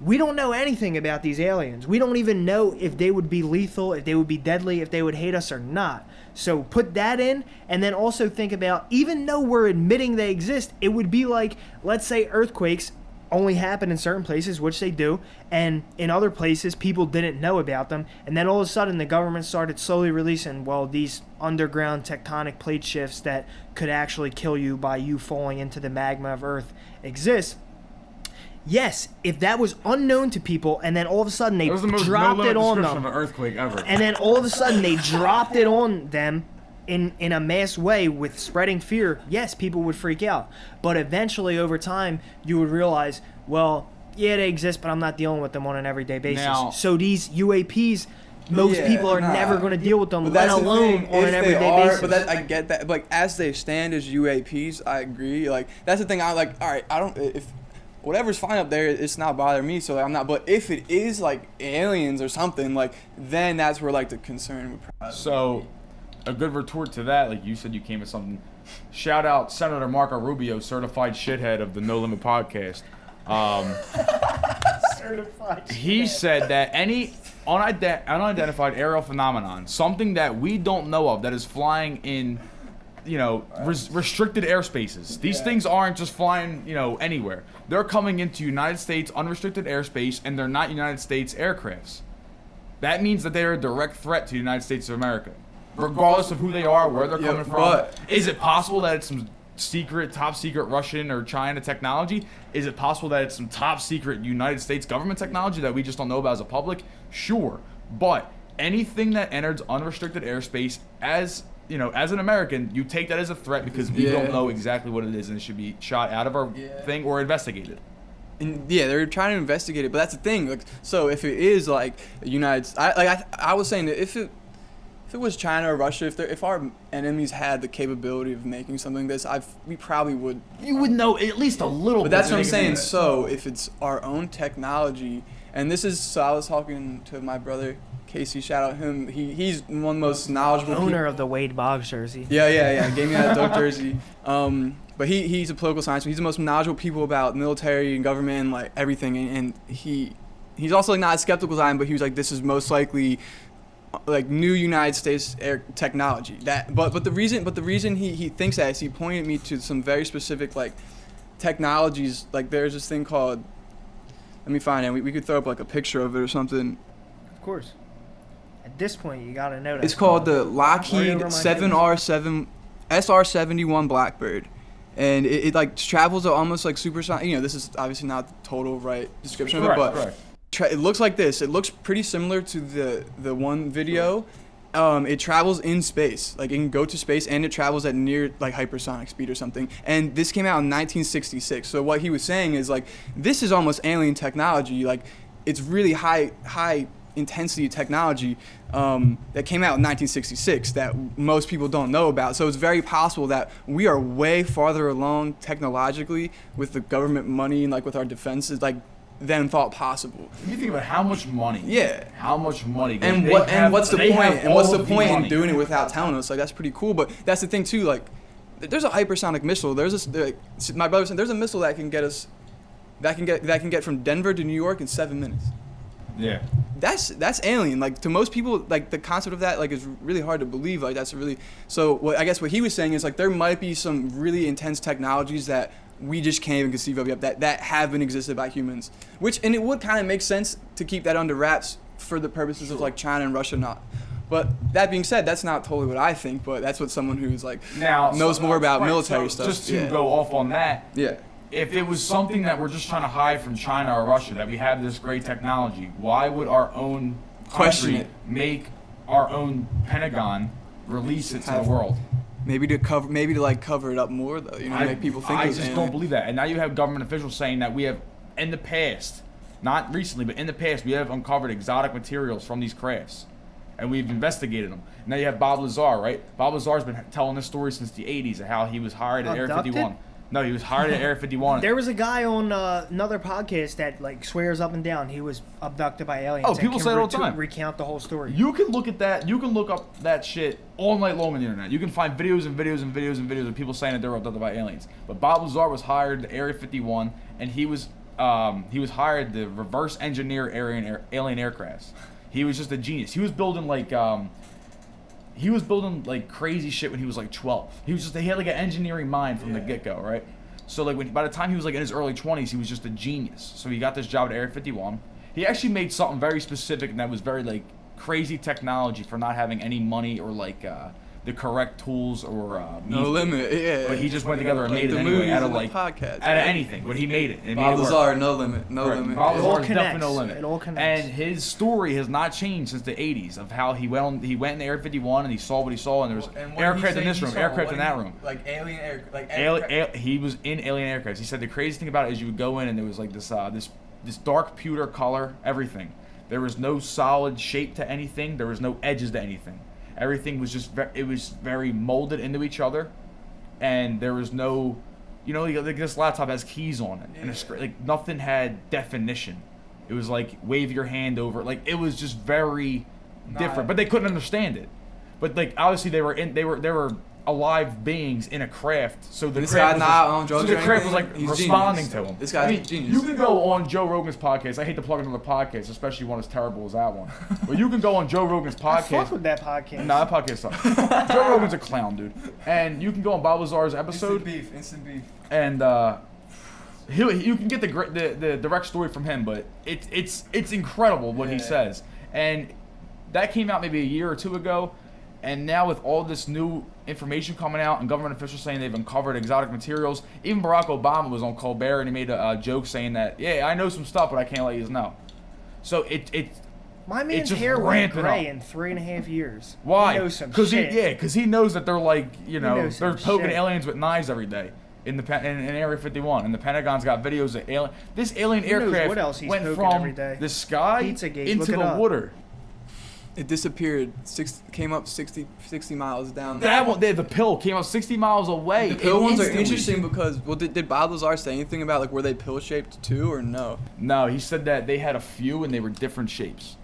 [SPEAKER 1] We don't know anything about these aliens. We don't even know if they would be lethal, if they would be deadly, if they would hate us or not. So put that in, and then also think about, even though we're admitting they exist, it would be like, let's say earthquakes only happen in certain places, which they do, and in other places people didn't know about them, and then all of a sudden the government started slowly releasing, well, these underground tectonic plate shifts that could actually kill you by you falling into the magma of Earth exist. Yes, if that was unknown to people, and then all of a sudden they
[SPEAKER 5] That was the most
[SPEAKER 1] dropped it on
[SPEAKER 5] description
[SPEAKER 1] them,
[SPEAKER 5] of an earthquake ever.
[SPEAKER 1] and then all of a sudden they dropped it on them in a mass way with spreading fear, yes, people would freak out. But eventually, over time, you would realize, well, yeah, they exist, but I'm not dealing with them on an everyday basis.
[SPEAKER 5] Now-
[SPEAKER 1] So these UAPs, most people are never going to deal with them,
[SPEAKER 2] But
[SPEAKER 1] let
[SPEAKER 2] that's the
[SPEAKER 1] alone
[SPEAKER 2] thing,
[SPEAKER 1] on
[SPEAKER 2] if
[SPEAKER 1] an
[SPEAKER 2] they
[SPEAKER 1] everyday
[SPEAKER 2] are,
[SPEAKER 1] basis.
[SPEAKER 2] But I get that. Like as they stand as UAPs, I agree. Like that's the thing. I like. All right, I don't. If whatever's fine up there, it's not bothering me. So like, I'm not. But if it is like aliens or something, like then that's where like the concern would probably.
[SPEAKER 5] So, a good retort to that, like you said, you came with something. Shout out Senator Marco Rubio, certified shithead of the No Limit podcast. He said that any unidentified aerial phenomenon, something that we don't know of, that is flying in, restricted airspaces. These things aren't just flying, anywhere. They're coming into United States unrestricted airspace, and they're not United States aircrafts. That means that they are a direct threat to the United States of America, regardless of who they are, where they're coming from.
[SPEAKER 2] but-
[SPEAKER 5] Is it possible that it's some top secret Russian or China technology? Is it possible that it's some top secret United States government technology that we just don't know about as a public? Sure. But anything that enters unrestricted airspace as you know, as an American, you take that as a threat because we don't know exactly what it is, and it should be shot out of our thing or investigated.
[SPEAKER 2] And they're trying to investigate it, but that's the thing. Like, so if it is like I was saying that if it was China or Russia, if our enemies had the capability of making something like this, we probably would.
[SPEAKER 5] You would know at least a little bit.
[SPEAKER 2] But that's what I'm saying. So if it's our own technology, and this is, so I was talking to my brother Casey, shout out him. He's one of the most knowledgeable
[SPEAKER 1] owner of the Wade Boggs jersey.
[SPEAKER 2] Yeah. Gave me that dope jersey. But he's a political scientist. He's the most knowledgeable people about military and government and like everything. And he's also like not as skeptical as I am, but he was like, this is most likely like new United States air technology. But the reason he thinks that is he pointed me to some very specific like technologies. Like there's this thing called, let me find it. We could throw up like a picture of it or something.
[SPEAKER 1] Of course. At this point, you gotta know that.
[SPEAKER 2] It's called the Lockheed 7R7 SR-71 Blackbird, and it like travels at almost like supersonic. You know, this is obviously not the total right description of it, but it looks like this. It looks pretty similar to the one video. It travels in space, like it can go to space, and it travels at near like hypersonic speed or something. And this came out in 1966. So what he was saying is like this is almost alien technology. Like it's really high intensity technology that came out in 1966 that most people don't know about. So it's very possible that we are way farther along technologically with the government money and like with our defenses like than thought possible.
[SPEAKER 5] You think about how much money.
[SPEAKER 2] Yeah.
[SPEAKER 5] How much money.
[SPEAKER 2] And what's the point? And what's the point in doing it without telling us? Like that's pretty cool. But that's the thing too. Like there's a hypersonic missile. My brother said there's a missile that can get us that can get from Denver to New York in 7 minutes.
[SPEAKER 5] Yeah.
[SPEAKER 2] That's alien. Like to most people, like the concept of that like is really hard to believe. Like that's really I guess what he was saying is like there might be some really intense technologies that we just can't even conceive of yet that have been existed by humans. And it would kind of make sense to keep that under wraps for the purposes of like China and Russia not. But that being said, that's not totally what I think. But that's what someone who's like knows more about military stuff.
[SPEAKER 5] Just to go off on that.
[SPEAKER 2] Yeah.
[SPEAKER 5] If it was something that we're just trying to hide from China or Russia, that we have this great technology, why would our own country make our own Pentagon release it to the world?
[SPEAKER 2] Maybe to cover it up more, though. You know, make people think.
[SPEAKER 5] I just don't believe that. And now you have government officials saying that we have, in the past, not recently, but in the past, we have uncovered exotic materials from these crafts, and we've investigated them. Now you have Bob Lazar, right? Bob Lazar's been telling this story since the '80s of how he was hired at Area 51. No, he was hired at Area 51.
[SPEAKER 1] There was a guy on another podcast that like swears up and down he was abducted by aliens.
[SPEAKER 5] Oh, people say it all the time.
[SPEAKER 1] Recount the whole story.
[SPEAKER 5] You can look at that. You can look up that shit all night long on the internet. You can find videos and videos and videos and videos of people saying that they were abducted by aliens. But Bob Lazar was hired at Area 51, and he was hired to reverse engineer alien aircrafts. He was just a genius. He was building like crazy shit when he was like 12. He had like an engineering mind from the get-go, right? So like by the time he was like in his early 20s, he was just a genius. So he got this job at Area 51. He actually made something very specific and that was very like crazy technology for not having any money or like the correct tools or
[SPEAKER 2] No Limit, yeah.
[SPEAKER 5] But he just went together and made it anyway out of like
[SPEAKER 2] podcast,
[SPEAKER 5] out of anything. But he made it.
[SPEAKER 2] Bob Lazar, No Limit, No Limit.
[SPEAKER 5] Bob Lazar is definitely No Limit.
[SPEAKER 1] It all connects.
[SPEAKER 5] And his story has not changed since the 80s of how he went in the Area 51 and he saw what he saw and there was aircraft in this room, aircraft in that room.
[SPEAKER 2] Like alien aircraft.
[SPEAKER 5] He was in alien aircraft. He said the crazy thing about it is you would go in and there was like this dark pewter color, everything. There was no solid shape to anything. There was no edges to anything. Everything was just it was very molded into each other, and there was no, like this laptop has keys on it, and it's like nothing had definition. It was like wave your hand over, like it was just very different. But they couldn't understand it. But like obviously they were alive beings in a craft, so the craft was like responding to them.
[SPEAKER 2] This guy's genius.
[SPEAKER 5] You can go on Joe Rogan's podcast. I hate to plug another podcast, especially one as terrible as that one. But you can go on Joe Rogan's podcast.
[SPEAKER 1] I fuck with that podcast.
[SPEAKER 5] Nah, that podcast sucks. Joe Rogan's a clown, dude. And you can go on Bob Lazar's episode.
[SPEAKER 2] Instant beef.
[SPEAKER 5] And you can get the direct story from him, but it's incredible what he says. And that came out maybe a year or two ago. And now with all this new information coming out and government officials saying they've uncovered exotic materials, even Barack Obama was on Colbert and he made a joke saying that, yeah, I know some stuff, but I can't let you know. So
[SPEAKER 1] My man's
[SPEAKER 5] just
[SPEAKER 1] hair went
[SPEAKER 5] ramping
[SPEAKER 1] gray
[SPEAKER 5] up.
[SPEAKER 1] in 3.5 years.
[SPEAKER 5] Why?
[SPEAKER 1] He knows some
[SPEAKER 5] Because
[SPEAKER 1] shit.
[SPEAKER 5] he knows that they're like, you know,
[SPEAKER 1] knows
[SPEAKER 5] they're
[SPEAKER 1] some
[SPEAKER 5] poking
[SPEAKER 1] shit.
[SPEAKER 5] aliens with knives every day in Area 51, and the Pentagon's got videos of alien. This alien
[SPEAKER 1] Who knows
[SPEAKER 5] aircraft
[SPEAKER 1] what else he's
[SPEAKER 5] went
[SPEAKER 1] poking
[SPEAKER 5] from
[SPEAKER 1] every day.
[SPEAKER 5] the sky
[SPEAKER 1] Pizzagate,
[SPEAKER 5] into
[SPEAKER 1] look it
[SPEAKER 5] the
[SPEAKER 1] up.
[SPEAKER 5] water.
[SPEAKER 2] It disappeared. Came up 60 miles down.
[SPEAKER 5] That one, the pill came up 60 miles away.
[SPEAKER 2] The pill ones are
[SPEAKER 5] instantly.
[SPEAKER 2] interesting because, well, did Bob Lazar say anything about like were they pill shaped too or no?
[SPEAKER 5] No, he said that they had a few and they were different shapes.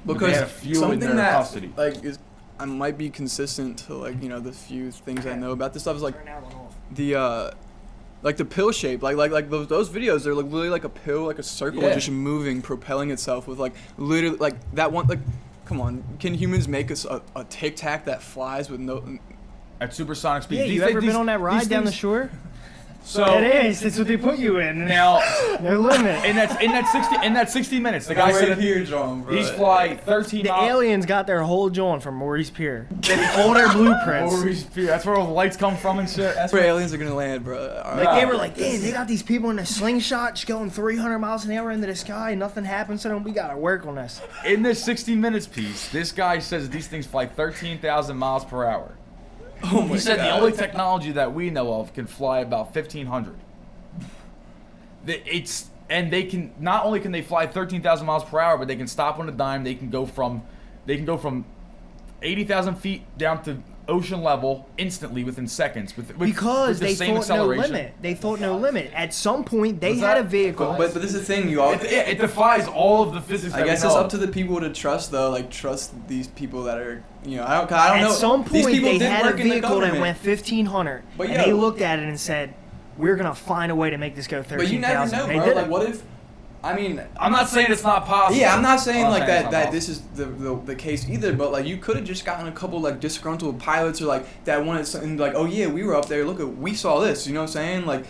[SPEAKER 5] But they
[SPEAKER 2] Because
[SPEAKER 5] had a few in
[SPEAKER 2] something
[SPEAKER 5] their
[SPEAKER 2] that
[SPEAKER 5] custody.
[SPEAKER 2] like is, I might be consistent to like the few things I know about this stuff is like the like the pill shape, like those videos, they're like literally like a pill, like a circle,
[SPEAKER 5] Yeah.
[SPEAKER 2] just moving, propelling itself with like literally like that one. Like, come on, can humans make us a tic tac that flies with no?
[SPEAKER 5] At supersonic speed.
[SPEAKER 1] Yeah, you ever been on that ride down the shore?
[SPEAKER 5] So
[SPEAKER 1] It is. That's what they put you in.
[SPEAKER 5] now,
[SPEAKER 1] No limit.
[SPEAKER 5] in that 60 minutes, the guy said
[SPEAKER 2] here, John, bro.
[SPEAKER 5] he's fly 13
[SPEAKER 1] The
[SPEAKER 5] miles.
[SPEAKER 1] aliens got their whole joint from Maurice Pier. All their blueprints.
[SPEAKER 5] That's where all the lights come from and shit.
[SPEAKER 2] That's where aliens are gonna land, bro. All right.
[SPEAKER 1] Like they were like, damn, they got these people in a slingshot just going 300 miles an hour into the sky. Nothing happens to them. We gotta work on this.
[SPEAKER 5] In this 60 minutes piece, this guy says these things fly 13,000 miles per hour.
[SPEAKER 2] Oh my
[SPEAKER 5] He said the
[SPEAKER 2] God.
[SPEAKER 5] only technology that we know of can fly about 1,500. And they can not only can they fly 13,000 miles per hour, but they can stop on a dime. They can go from 80,000 feet down to ocean level instantly within seconds with
[SPEAKER 1] Because
[SPEAKER 5] the
[SPEAKER 1] they
[SPEAKER 5] same
[SPEAKER 1] thought no
[SPEAKER 5] acceleration.
[SPEAKER 1] limit. They thought no limit. At some point, they
[SPEAKER 5] What's
[SPEAKER 1] had
[SPEAKER 5] that?
[SPEAKER 1] a vehicle.
[SPEAKER 2] But this is the thing, you all.
[SPEAKER 5] It defies all of the physics.
[SPEAKER 2] I
[SPEAKER 5] that
[SPEAKER 2] guess
[SPEAKER 5] we
[SPEAKER 2] it's
[SPEAKER 5] know
[SPEAKER 2] up
[SPEAKER 5] of.
[SPEAKER 2] to the people to trust though. Like trust these people that are, I don't know.
[SPEAKER 1] At some
[SPEAKER 2] These
[SPEAKER 1] point,
[SPEAKER 2] people
[SPEAKER 1] they
[SPEAKER 2] did
[SPEAKER 1] had a
[SPEAKER 2] work in the
[SPEAKER 1] vehicle that
[SPEAKER 2] government.
[SPEAKER 1] went 1,500,
[SPEAKER 2] But
[SPEAKER 1] and
[SPEAKER 2] yo-
[SPEAKER 1] they looked at it and said, "We're gonna find a way to make this go 13,000."
[SPEAKER 2] But you never know,
[SPEAKER 1] They
[SPEAKER 2] bro.
[SPEAKER 1] did
[SPEAKER 2] Like
[SPEAKER 1] it.
[SPEAKER 2] what if? I mean,
[SPEAKER 5] I'm not saying it's not possible.
[SPEAKER 2] yeah, I'm not saying
[SPEAKER 5] I'm
[SPEAKER 2] like
[SPEAKER 5] saying it's
[SPEAKER 2] that
[SPEAKER 5] not
[SPEAKER 2] this is the case either. But like you could have just gotten a couple like disgruntled pilots or like that wanted something like, oh yeah, we were up there. Look at we saw this. You know what I'm saying? Like,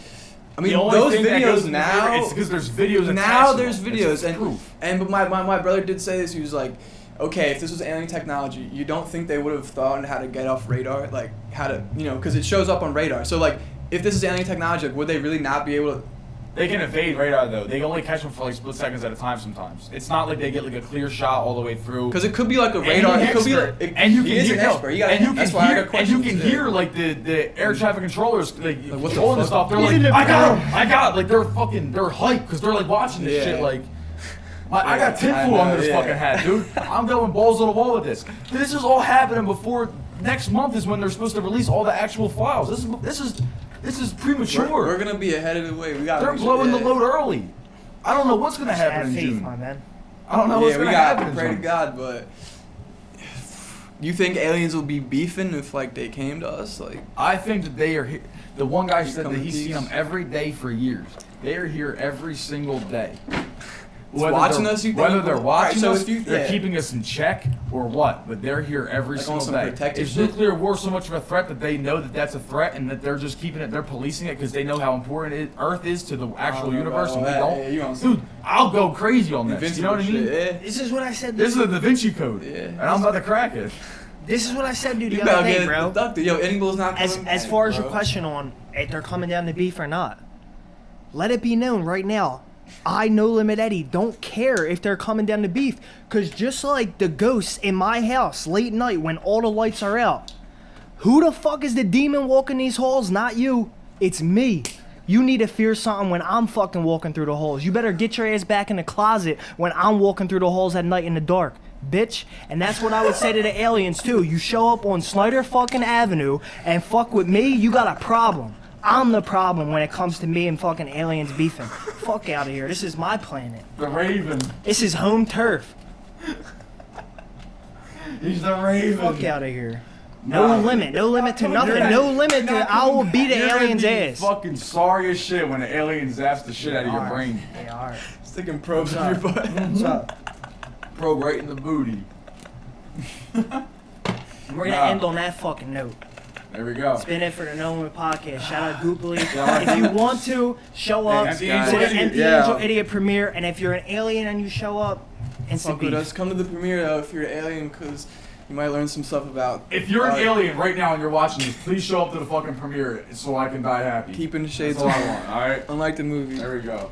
[SPEAKER 2] I mean
[SPEAKER 5] The only
[SPEAKER 2] those
[SPEAKER 5] thing that goes
[SPEAKER 2] videos
[SPEAKER 5] in the
[SPEAKER 2] now.
[SPEAKER 5] video- it's because there's videos.
[SPEAKER 2] Now
[SPEAKER 5] attached to
[SPEAKER 2] there's
[SPEAKER 5] them.
[SPEAKER 2] videos
[SPEAKER 5] It's
[SPEAKER 2] and
[SPEAKER 5] proof.
[SPEAKER 2] but my brother did say this. He was like, okay, if this was alien technology, you don't think they would have thought on how to get off radar, like how to because it shows up on radar. So like if this is alien technology, like, would they really not be able to?
[SPEAKER 5] They can evade radar though. They can only catch them for like split seconds at a time sometimes. It's not like they get like a clear shot all the way through.
[SPEAKER 2] Because it could be like a
[SPEAKER 5] And
[SPEAKER 2] radar.
[SPEAKER 5] he's
[SPEAKER 2] It could be
[SPEAKER 5] expert.
[SPEAKER 2] like
[SPEAKER 5] And you can
[SPEAKER 2] he is
[SPEAKER 5] hear
[SPEAKER 2] an expert. You gotta, that's why I got
[SPEAKER 5] and
[SPEAKER 2] questions.
[SPEAKER 5] you can hear like the air traffic controllers like
[SPEAKER 2] what the
[SPEAKER 5] controlling this
[SPEAKER 2] fuck?
[SPEAKER 5] stuff. They're
[SPEAKER 1] He's
[SPEAKER 5] like,
[SPEAKER 1] in the
[SPEAKER 5] I got
[SPEAKER 1] back.
[SPEAKER 5] him, I got it. Like they're hyped because they're like watching this
[SPEAKER 2] Yeah.
[SPEAKER 5] shit. Like I got
[SPEAKER 2] I
[SPEAKER 5] tinfoil
[SPEAKER 2] know,
[SPEAKER 5] under this
[SPEAKER 2] yeah.
[SPEAKER 5] fucking hat, dude. I'm going balls to the wall with this. This is all happening before next month is when they're supposed to release all the actual files. This is premature.
[SPEAKER 2] We're gonna be ahead of the way. We got.
[SPEAKER 5] They're blowing the load early. I don't know what's gonna
[SPEAKER 1] Have
[SPEAKER 5] happen in
[SPEAKER 1] faith,
[SPEAKER 5] June.
[SPEAKER 1] my man.
[SPEAKER 5] I don't know what's
[SPEAKER 2] Yeah, we
[SPEAKER 5] gonna
[SPEAKER 2] got
[SPEAKER 5] happen
[SPEAKER 2] to
[SPEAKER 5] in
[SPEAKER 2] pray to
[SPEAKER 5] June.
[SPEAKER 2] God, but you think aliens will be beefing if like they came to us? Like,
[SPEAKER 5] I think that they are here. The one guy
[SPEAKER 2] You
[SPEAKER 5] said
[SPEAKER 2] come
[SPEAKER 5] that
[SPEAKER 2] in
[SPEAKER 5] he's seen
[SPEAKER 2] peace?
[SPEAKER 5] them every day for years. They are here every single day.
[SPEAKER 2] watching
[SPEAKER 5] they're-
[SPEAKER 2] us, you think?
[SPEAKER 5] whether they're
[SPEAKER 2] Alright,
[SPEAKER 5] watching
[SPEAKER 2] so
[SPEAKER 5] us,
[SPEAKER 2] if you-
[SPEAKER 5] they're
[SPEAKER 2] yeah.
[SPEAKER 5] keeping us in check, or what. But they're here every
[SPEAKER 2] Like on
[SPEAKER 5] single
[SPEAKER 2] some
[SPEAKER 5] day.
[SPEAKER 2] protective
[SPEAKER 5] Is
[SPEAKER 2] shit?
[SPEAKER 5] nuclear war so much of a threat that they know that that's a threat, and that they're just keeping it? They're policing it because they know how important Earth is to the actual
[SPEAKER 2] know
[SPEAKER 5] universe,
[SPEAKER 2] about
[SPEAKER 5] and we
[SPEAKER 2] that.
[SPEAKER 5] don't.
[SPEAKER 2] Yeah, you on some
[SPEAKER 5] Dude, I'll go crazy on this. You know what I mean?
[SPEAKER 2] Shit,
[SPEAKER 1] This is what I said.
[SPEAKER 5] This is the Da Vinci Code,
[SPEAKER 2] Yeah.
[SPEAKER 5] and I'm about to crack it.
[SPEAKER 1] This is what I said, dude.
[SPEAKER 2] You
[SPEAKER 1] The
[SPEAKER 2] better
[SPEAKER 1] other
[SPEAKER 2] get
[SPEAKER 1] day, bro.
[SPEAKER 2] abducted. Yo, Animal's not
[SPEAKER 1] As
[SPEAKER 2] coming
[SPEAKER 1] as
[SPEAKER 2] back,
[SPEAKER 1] far as
[SPEAKER 2] bro.
[SPEAKER 1] your question on if they're coming down to beef or not, let it be known right now. I, No Limit Eddie, don't care if they're coming down to beef, because just like the ghosts in my house late night when all the lights are out, who the fuck is the demon walking these halls? Not you. It's me. You need to fear something when I'm fucking walking through the halls. You better get your ass back in the closet when I'm walking through the halls at night in the dark, bitch. And that's what I would say to the aliens too. You show up on Snyder fucking Avenue and fuck with me, you got a problem. I'm the problem when it comes to me and fucking aliens beefing. Fuck out of here. This is my planet.
[SPEAKER 5] The Raven.
[SPEAKER 1] This is home turf.
[SPEAKER 5] He's the Raven.
[SPEAKER 1] Fuck out of here. No limit to nothing. No limit to I will beat the
[SPEAKER 5] You're gonna
[SPEAKER 1] alien's
[SPEAKER 5] be
[SPEAKER 1] ass.
[SPEAKER 5] fucking sorry as shit when the aliens zap the shit out of your brain.
[SPEAKER 1] They are.
[SPEAKER 2] Sticking probes in your butt.
[SPEAKER 1] What's up?
[SPEAKER 5] Probe right in the booty.
[SPEAKER 1] We're gonna
[SPEAKER 5] Nah.
[SPEAKER 1] end on that fucking note.
[SPEAKER 5] There we go.
[SPEAKER 1] It's been it for the No Limit Podcast. Shout out Goopily.
[SPEAKER 5] Yeah.
[SPEAKER 1] If you want to, show up
[SPEAKER 5] Thanks,
[SPEAKER 1] to
[SPEAKER 5] guys.
[SPEAKER 1] the
[SPEAKER 2] Idiot,
[SPEAKER 1] Empty
[SPEAKER 2] yeah.
[SPEAKER 1] Angel Idiot premiere. And if you're an alien and you show up, instant
[SPEAKER 2] Fuck with
[SPEAKER 1] beef.
[SPEAKER 2] us. Come to the premiere though if you're an alien, because you might learn some stuff about.
[SPEAKER 5] If you're an alien right now and you're watching this, please show up to the fucking premiere so I can die happy.
[SPEAKER 2] Keeping the shades
[SPEAKER 5] That's all
[SPEAKER 2] on.
[SPEAKER 5] I want, alright?
[SPEAKER 2] Unlike the movie.
[SPEAKER 5] There we go.